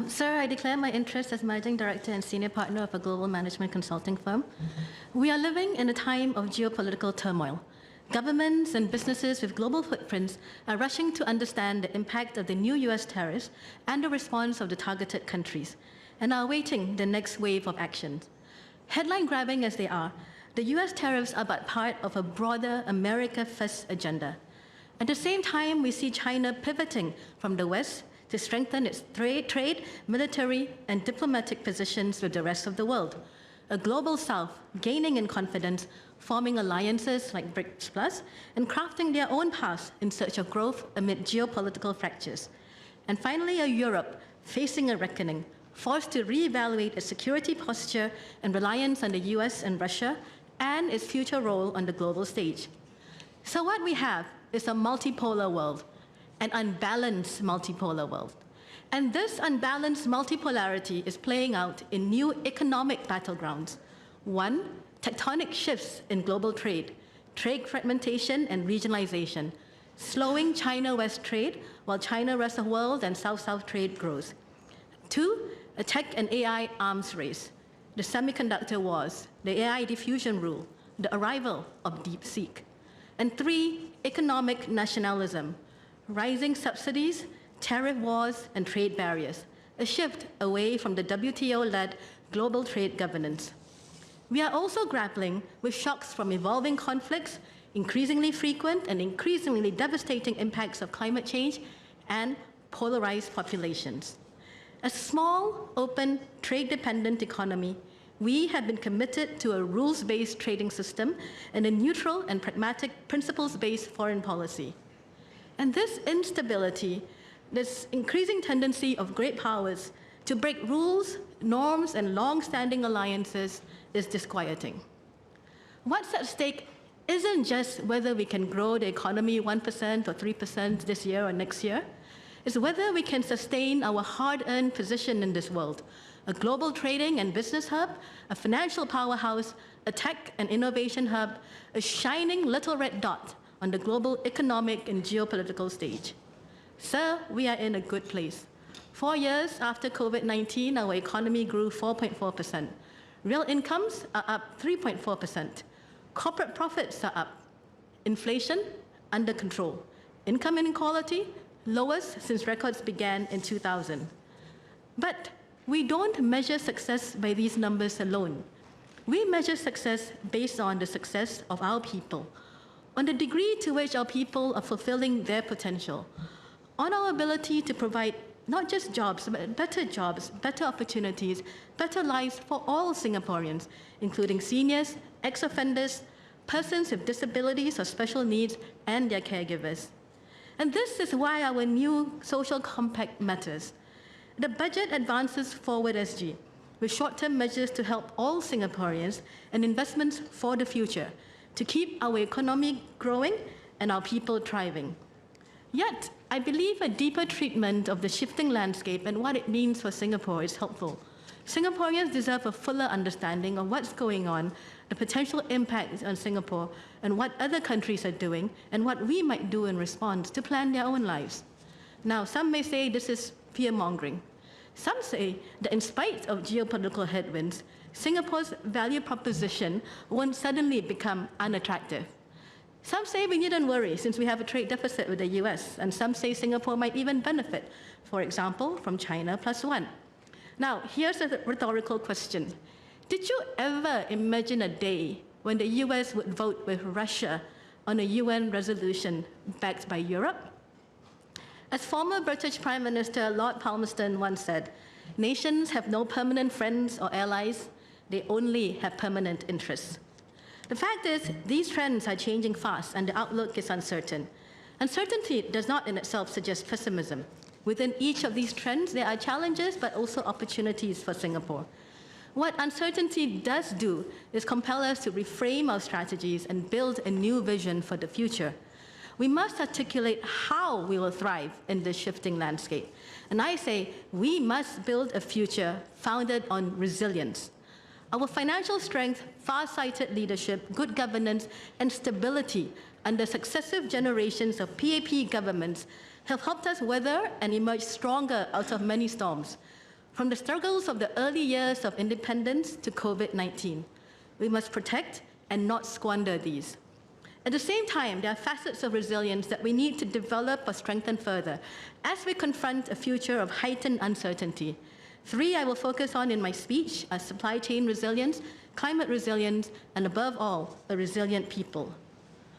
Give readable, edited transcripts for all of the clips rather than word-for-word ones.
Sir, I declare my interest as Managing Director and Senior Partner of a global management consulting firm. We are living in a time of geopolitical turmoil. Governments and businesses with global footprints are rushing to understand the impact of the new US tariffs and the response of the targeted countries, and are awaiting the next wave of actions. Headline-grabbing as they are, the US tariffs are but part of a broader America First agenda. At the same time, we see China pivoting from the West to strengthen its trade, military, and diplomatic positions with the rest of the world. A global South gaining in confidence, forming alliances like BRICS Plus, and crafting their own paths in search of growth amid geopolitical fractures. And finally, a Europe facing a reckoning, forced to reevaluate its security posture and reliance on the US and Russia, and its future role on the global stage. So what we have is a multipolar world, an unbalanced multipolar world. And this unbalanced multipolarity is playing out in new economic battlegrounds. One, tectonic shifts in global trade fragmentation and regionalization, slowing China-West trade while China-Rest of the world and South-South trade grows. Two, a tech and AI arms race, the semiconductor wars, the AI diffusion rule, the arrival of DeepSeek. And three, economic nationalism, rising subsidies, tariff wars, and trade barriers, a shift away from the WTO-led global trade governance. We are also grappling with shocks from evolving conflicts, increasingly frequent and increasingly devastating impacts of climate change, and polarized populations. As a small, open, trade-dependent economy, we have been committed to a rules-based trading system and a neutral and pragmatic principles-based foreign policy. And this instability, this increasing tendency of great powers to break rules, norms, and long-standing alliances is disquieting. What's at stake isn't just whether we can grow the economy 1% or 3% this year or next year. It's whether we can sustain our hard-earned position in this world, a global trading and business hub, a financial powerhouse, a tech and innovation hub, a shining little red dot on the global economic and geopolitical stage. Sir, we are in a good place. 4 years after COVID-19, our economy grew 4.4%. Real incomes are up 3.4%. Corporate profits are up. Inflation, under control. Income inequality, lowest since records began in 2000. But we don't measure success by these numbers alone. We measure success based on the success of our people, on the degree to which our people are fulfilling their potential, on our ability to provide not just jobs, better opportunities, better lives for all Singaporeans, including seniors, ex-offenders, persons with disabilities or special needs, and their caregivers. And this is why our new social compact matters. The budget advances Forward SG, with short-term measures to help all Singaporeans and investments for the future, to keep our economy growing and our people thriving. Yet, I believe a deeper treatment of the shifting landscape and what it means for Singapore is helpful. Singaporeans deserve a fuller understanding of what's going on, the potential impact on Singapore, and what other countries are doing, and what we might do in response to plan their own lives. Now, some may say this is fear-mongering. Some say that in spite of geopolitical headwinds, Singapore's value proposition won't suddenly become unattractive. Some say we needn't worry since we have a trade deficit with the US, and some say Singapore might even benefit, for example, from China +1. Now, here's a rhetorical question. Did you ever imagine a day when the US would vote with Russia on a UN resolution backed by Europe? As former British Prime Minister Lord Palmerston once said, nations have no permanent friends or allies, they only have permanent interests. The fact is, these trends are changing fast and the outlook is uncertain. Uncertainty does not in itself suggest pessimism. Within each of these trends, there are challenges but also opportunities for Singapore. What uncertainty does do is compel us to reframe our strategies and build a new vision for the future. We must articulate how we will thrive in this shifting landscape. And I say, we must build a future founded on resilience. Our financial strength, far-sighted leadership, good governance, and stability under successive generations of PAP governments have helped us weather and emerge stronger out of many storms. From the struggles of the early years of independence to COVID-19, we must protect and not squander these. At the same time, there are facets of resilience that we need to develop or strengthen further as we confront a future of heightened uncertainty. 3 I will focus on in my speech are supply chain resilience, climate resilience, and above all, a resilient people.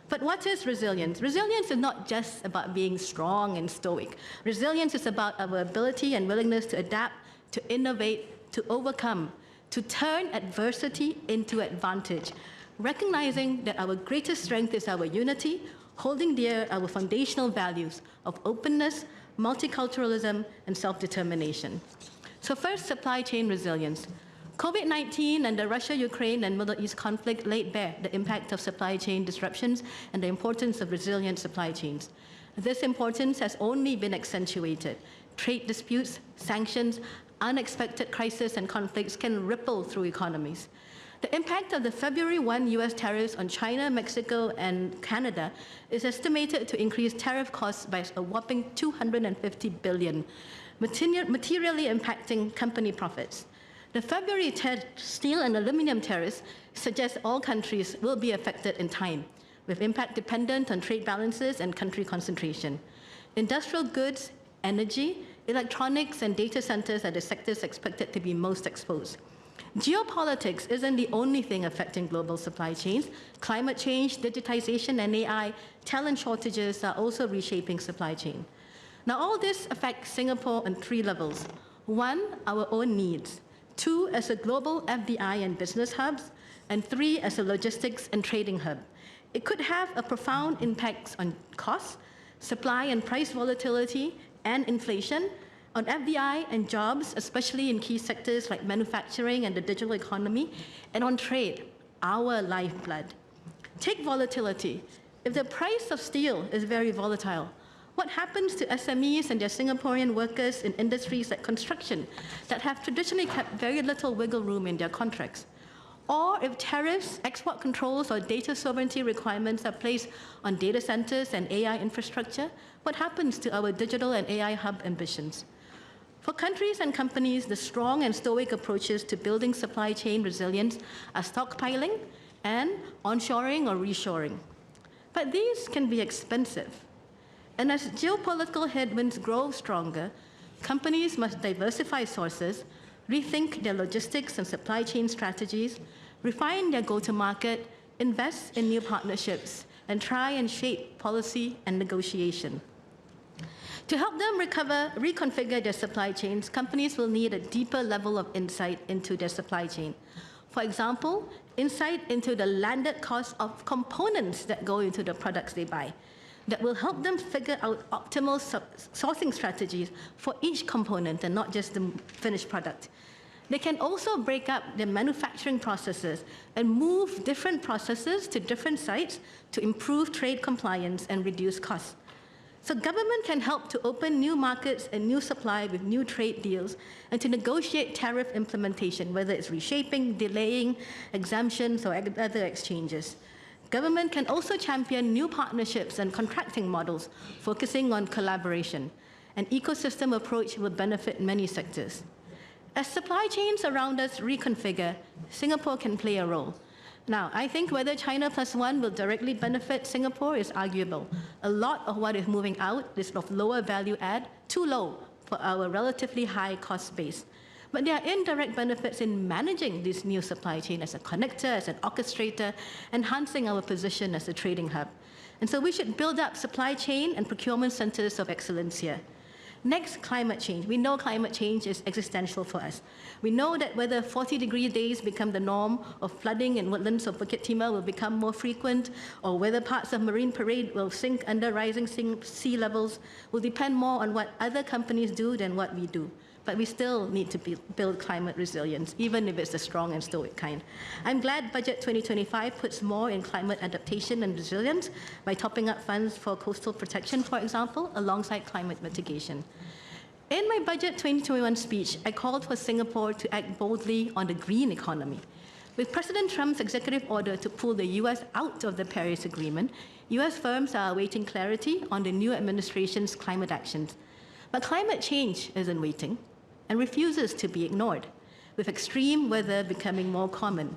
But what is resilience? Resilience is not just about being strong and stoic. Resilience is about our ability and willingness to adapt, to innovate, to overcome, to turn adversity into advantage, recognizing that our greatest strength is our unity, holding dear our foundational values of openness, multiculturalism, and self-determination. So first, supply chain resilience. COVID-19 and the Russia-Ukraine and Middle East conflict laid bare the impact of supply chain disruptions and the importance of resilient supply chains. This importance has only been accentuated. Trade disputes, sanctions, unexpected crises and conflicts can ripple through economies. The impact of the February 1 US tariffs on China, Mexico, and Canada is estimated to increase tariff costs by a whopping $250 billion, materially impacting company profits. The February steel and aluminum tariffs suggest all countries will be affected in time, with impact dependent on trade balances and country concentration. Industrial goods, energy, electronics, and data centers are the sectors expected to be most exposed. Geopolitics isn't the only thing affecting global supply chains. Climate change, digitization, and AI, talent shortages are also reshaping supply chain. Now, all this affects Singapore on 3 levels. 1, our own needs. 2, as a global FDI and business hubs. And 3, as a logistics and trading hub. It could have a profound impact on costs, supply and price volatility, and inflation, on FDI and jobs, especially in key sectors like manufacturing and the digital economy, and on trade, our lifeblood. Take volatility. If the price of steel is very volatile, what happens to SMEs and their Singaporean workers in industries like construction that have traditionally kept very little wiggle room in their contracts? Or if tariffs, export controls, or data sovereignty requirements are placed on data centers and AI infrastructure, what happens to our digital and AI hub ambitions? For countries and companies, the strong and stoic approaches to building supply chain resilience are stockpiling and onshoring or reshoring. But these can be expensive. And as geopolitical headwinds grow stronger, companies must diversify sources, rethink their logistics and supply chain strategies, refine their go-to-market, invest in new partnerships, and try and shape policy and negotiation. To help them reconfigure their supply chains, companies will need a deeper level of insight into their supply chain. For example, insight into the landed cost of components that go into the products they buy. That will help them figure out optimal sourcing strategies for each component and not just the finished product. They can also break up their manufacturing processes and move different processes to different sites to improve trade compliance and reduce costs. So government can help to open new markets and new supply with new trade deals and to negotiate tariff implementation, whether it's reshaping, delaying, exemptions, or other exchanges. Government can also champion new partnerships and contracting models, focusing on collaboration. An ecosystem approach will benefit many sectors. As supply chains around us reconfigure, Singapore can play a role. Now, I think whether China +1 will directly benefit Singapore is arguable. A lot of what is moving out is of lower value add, too low for our relatively high cost base. But there are indirect benefits in managing this new supply chain as a connector, as an orchestrator, enhancing our position as a trading hub. And so we should build up supply chain and procurement centers of excellence here. Next, climate change. We know climate change is existential for us. We know that whether 40-degree days become the norm, or flooding in woodlands of Bukit Timah will become more frequent, or whether parts of Marine Parade will sink under rising sea levels, will depend more on what other companies do than what we do. But we still need to build climate resilience, even if it's the strong and stoic kind. I'm glad Budget 2025 puts more in climate adaptation and resilience by topping up funds for coastal protection, for example, alongside climate mitigation. In my Budget 2021 speech, I called for Singapore to act boldly on the green economy. With President Trump's executive order to pull the US out of the Paris Agreement, US firms are awaiting clarity on the new administration's climate actions. But climate change isn't waiting. and refuses to be ignored, with extreme weather becoming more common.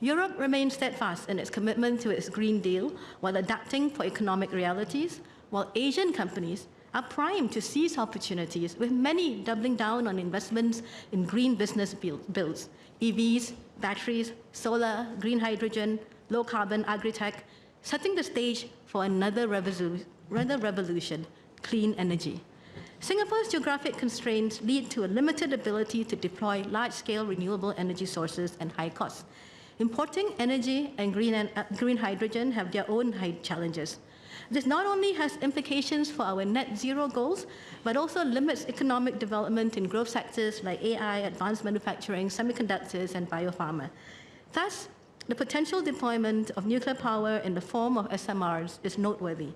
Europe remains steadfast in its commitment to its Green Deal while adapting for economic realities, while Asian companies are primed to seize opportunities, with many doubling down on investments in green business builds, EVs, batteries, solar, green hydrogen, low-carbon agri-tech, setting the stage for another revolution, clean energy. Singapore's geographic constraints lead to a limited ability to deploy large-scale renewable energy sources and high costs. Importing energy and green hydrogen have their own high challenges. This not only has implications for our net zero goals, but also limits economic development in growth sectors like AI, advanced manufacturing, semiconductors, and biopharma. Thus, the potential deployment of nuclear power in the form of SMRs is noteworthy.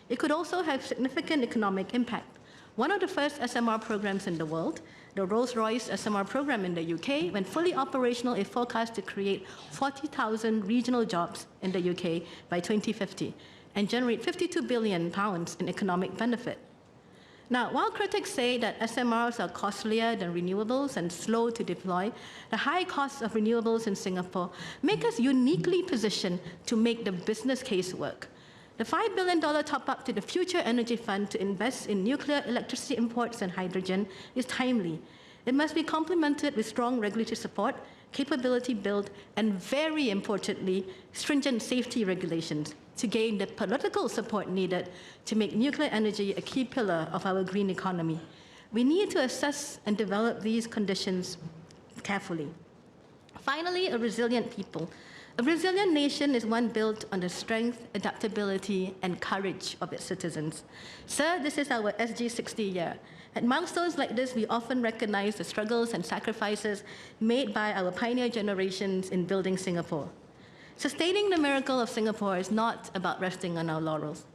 It could also have significant economic impact. One of the first SMR programs in the world, the Rolls-Royce SMR program in the UK, when fully operational, is forecast to create 40,000 regional jobs in the UK by 2050 and generate £52 billion in economic benefit. Now, while critics say that SMRs are costlier than renewables and slow to deploy, the high costs of renewables in Singapore make us uniquely positioned to make the business case work. The $5 billion top-up to the Future Energy Fund to invest in nuclear electricity imports and hydrogen is timely. It must be complemented with strong regulatory support, capability build, and very importantly, stringent safety regulations to gain the political support needed to make nuclear energy a key pillar of our green economy. We need to assess and develop these conditions carefully. Finally, a resilient people. A resilient nation is one built on the strength, adaptability, and courage of its citizens. Sir, this is our SG60 year. At milestones like this, we often recognize the struggles and sacrifices made by our pioneer generations in building Singapore. Sustaining the miracle of Singapore is not about resting on our laurels.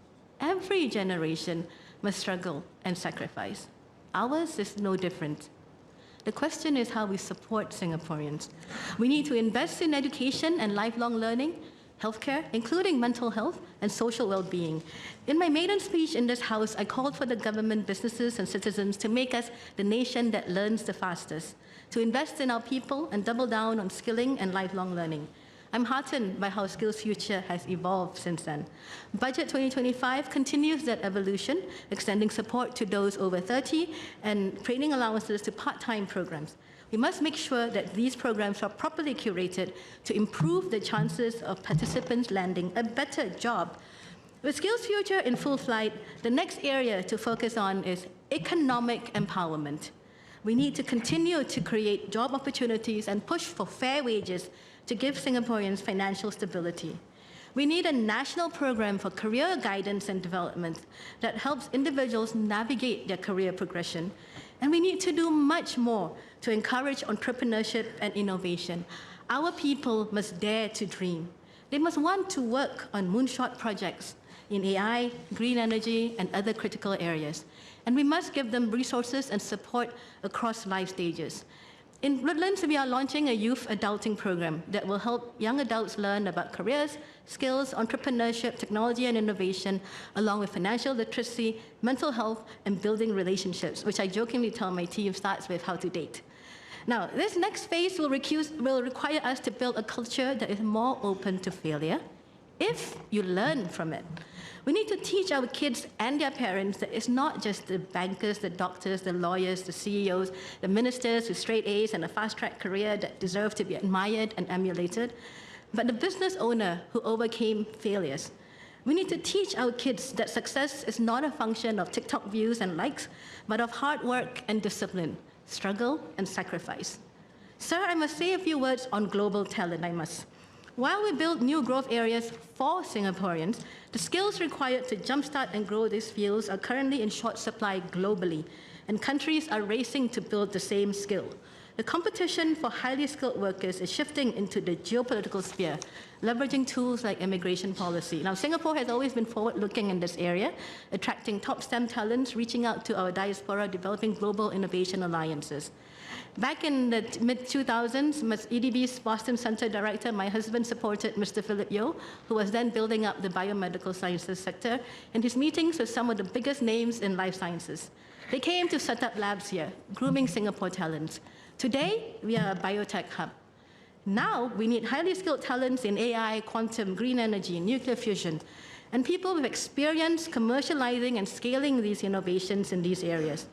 Every generation must struggle and sacrifice. Ours is no different. The question is how we support Singaporeans. We need to invest in education and lifelong learning, healthcare, including mental health and social well-being. In my maiden speech in this House, I called for the government, businesses, and citizens to make us the nation that learns the fastest, to invest in our people and double down on skilling and lifelong learning. I'm heartened by how Skills Future has evolved since then. Budget 2025 continues that evolution, extending support to those over 30 and training allowances to part-time programs. We must make sure that these programs are properly curated to improve the chances of participants landing a better job. With Skills Future in full flight, the next area to focus on is economic empowerment. We need to continue to create job opportunities and push for fair wages to give Singaporeans financial stability. We need a national program for career guidance and development that helps individuals navigate their career progression. And we need to do much more to encourage entrepreneurship and innovation. Our people must dare to dream. They must want to work on moonshot projects in AI, green energy, and other critical areas. And we must give them resources and support across life stages. In Woodlands, we are launching a youth adulting program that will help young adults learn about careers, skills, entrepreneurship, technology, and innovation, along with financial literacy, mental health, and building relationships, which I jokingly tell my team starts with how to date. Now, this next phase will require us to build a culture that is more open to failure, if you learn from it. We need to teach our kids and their parents that it's not just the bankers, the doctors, the lawyers, the CEOs, the ministers with straight A's and a fast-track career that deserve to be admired and emulated, but the business owner who overcame failures. We need to teach our kids that success is not a function of TikTok views and likes, but of hard work and discipline, struggle and sacrifice. Sir, I must say a few words on global talent, I must. While we build new growth areas for Singaporeans, the skills required to jumpstart and grow these fields are currently in short supply globally, and countries are racing to build the same skill. The competition for highly skilled workers is shifting into the geopolitical sphere, leveraging tools like immigration policy. Now, Singapore has always been forward-looking in this area, attracting top STEM talents, reaching out to our diaspora, developing global innovation alliances. Back in the mid-2000s, EDB's Boston Center Director, my husband, supported Mr. Philip Yeo, who was then building up the biomedical sciences sector, in his meetings with some of the biggest names in life sciences. They came to set up labs here, grooming Singapore talents. Today, we are a biotech hub. Now, we need highly skilled talents in AI, quantum, green energy, nuclear fusion, and people with experience commercializing and scaling these innovations in these areas.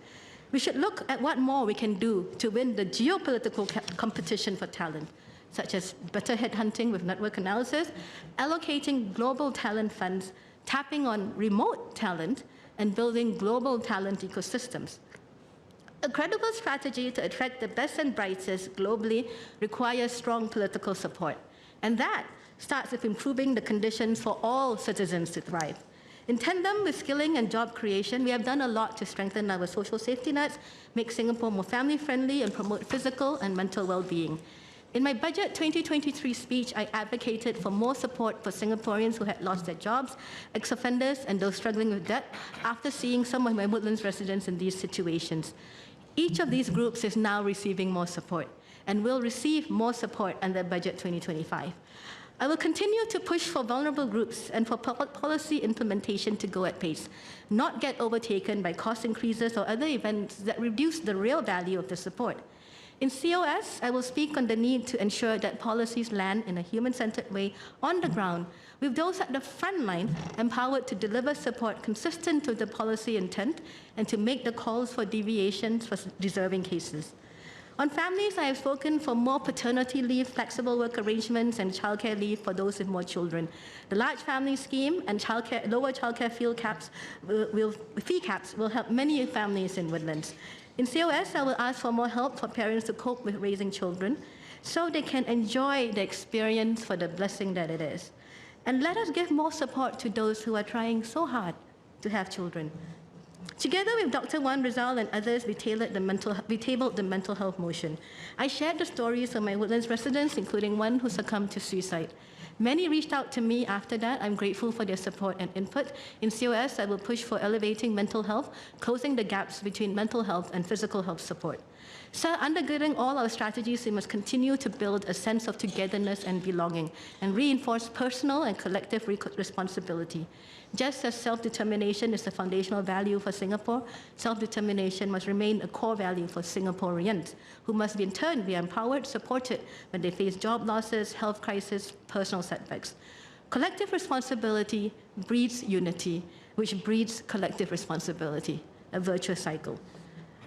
We should look at what more we can do to win the geopolitical competition for talent, such as better headhunting with network analysis, allocating global talent funds, tapping on remote talent, and building global talent ecosystems. A credible strategy to attract the best and brightest globally requires strong political support. And that starts with improving the conditions for all citizens to thrive. In tandem with skilling and job creation, we have done a lot to strengthen our social safety nets, make Singapore more family-friendly, and promote physical and mental well-being. In my Budget 2023 speech, I advocated for more support for Singaporeans who had lost their jobs, ex-offenders, and those struggling with debt after seeing some of my Woodlands residents in these situations. Each of these groups is now receiving more support and will receive more support under Budget 2025. I will continue to push for vulnerable groups and for policy implementation to go at pace, not get overtaken by cost increases or other events that reduce the real value of the support. In COS, I will speak on the need to ensure that policies land in a human-centered way on the ground, with those at the front line empowered to deliver support consistent with the policy intent and to make the calls for deviations for deserving cases. On families, I have spoken for more paternity leave, flexible work arrangements, and childcare leave for those with more children. The large family scheme and lower childcare fee caps will help many families in Woodlands. In COS, I will ask for more help for parents to cope with raising children so they can enjoy the experience for the blessing that it is. And let us give more support to those who are trying so hard to have children. Together with Dr. Wan Rizal and others, we tabled the mental health motion. I shared the stories of my Woodlands residents, including one who succumbed to suicide. Many reached out to me after that. I'm grateful for their support and input. In COS, I will push for elevating mental health, closing the gaps between mental health and physical health support. So, undergirding all our strategies, we must continue to build a sense of togetherness and belonging and reinforce personal and collective responsibility. Just as self-determination is a foundational value for Singapore, self-determination must remain a core value for Singaporeans, who must in turn be empowered, supported when they face job losses, health crisis, personal setbacks. Collective responsibility breeds unity, which breeds collective responsibility, a virtuous cycle.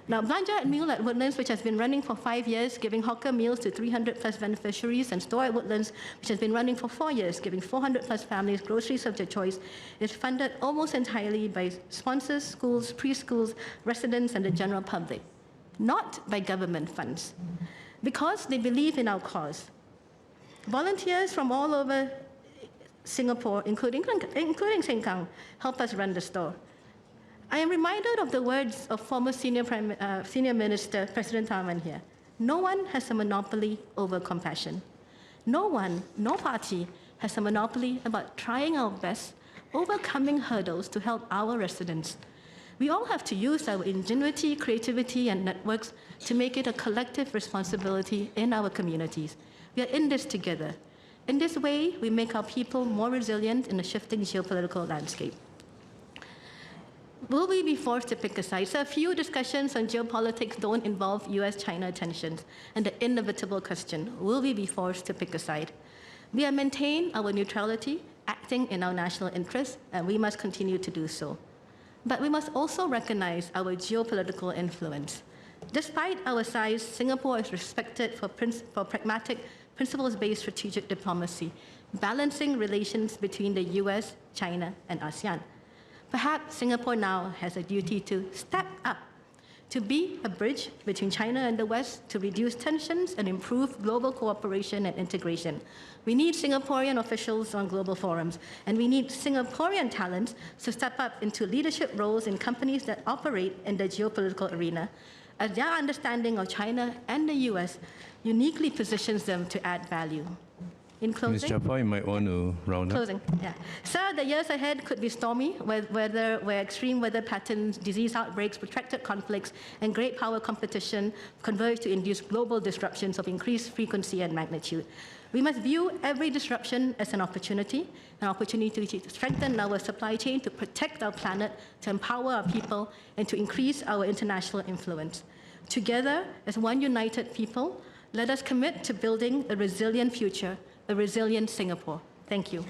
Now, Belanja at Meal at Woodlands, which has been running for 5 years, giving hawker meals to 300+ beneficiaries, and Store at Woodlands, which has been running for 4 years, giving 400+ families groceries of their choice, is funded almost entirely by sponsors, schools, preschools, residents, and the general public, not by government funds, because they believe in our cause. Volunteers from all over Singapore, including Sengkang, help us run the store. I am reminded of the words of former Senior Minister, President Tharman here. No one has a monopoly over compassion. No one, no party, has a monopoly about trying our best, overcoming hurdles to help our residents. We all have to use our ingenuity, creativity, and networks to make it a collective responsibility in our communities. We are in this together. In this way, we make our people more resilient in a shifting geopolitical landscape. Will we be forced to pick a side? So a few discussions on geopolitics don't involve US-China tensions and the inevitable question, will we be forced to pick a side? We have maintained our neutrality, acting in our national interest, and we must continue to do so. But we must also recognize our geopolitical influence. Despite our size, Singapore is respected for pragmatic, principles-based strategic diplomacy, balancing relations between the US, China, and ASEAN. Perhaps Singapore now has a duty to step up, to be a bridge between China and the West, to reduce tensions and improve global cooperation and integration. We need Singaporean officials on global forums, and we need Singaporean talents to step up into leadership roles in companies that operate in the geopolitical arena, as their understanding of China and the US uniquely positions them to add value. In closing, Ms. Jaafar, you might want to round up. Closing, yeah. So the years ahead could be stormy, where extreme weather patterns, disease outbreaks, protracted conflicts, and great power competition converge to induce global disruptions of increased frequency and magnitude. We must view every disruption as an opportunity to strengthen our supply chain, to protect our planet, to empower our people, and to increase our international influence. Together, as one united people, let us commit to building a resilient future, a resilient Singapore. Thank you.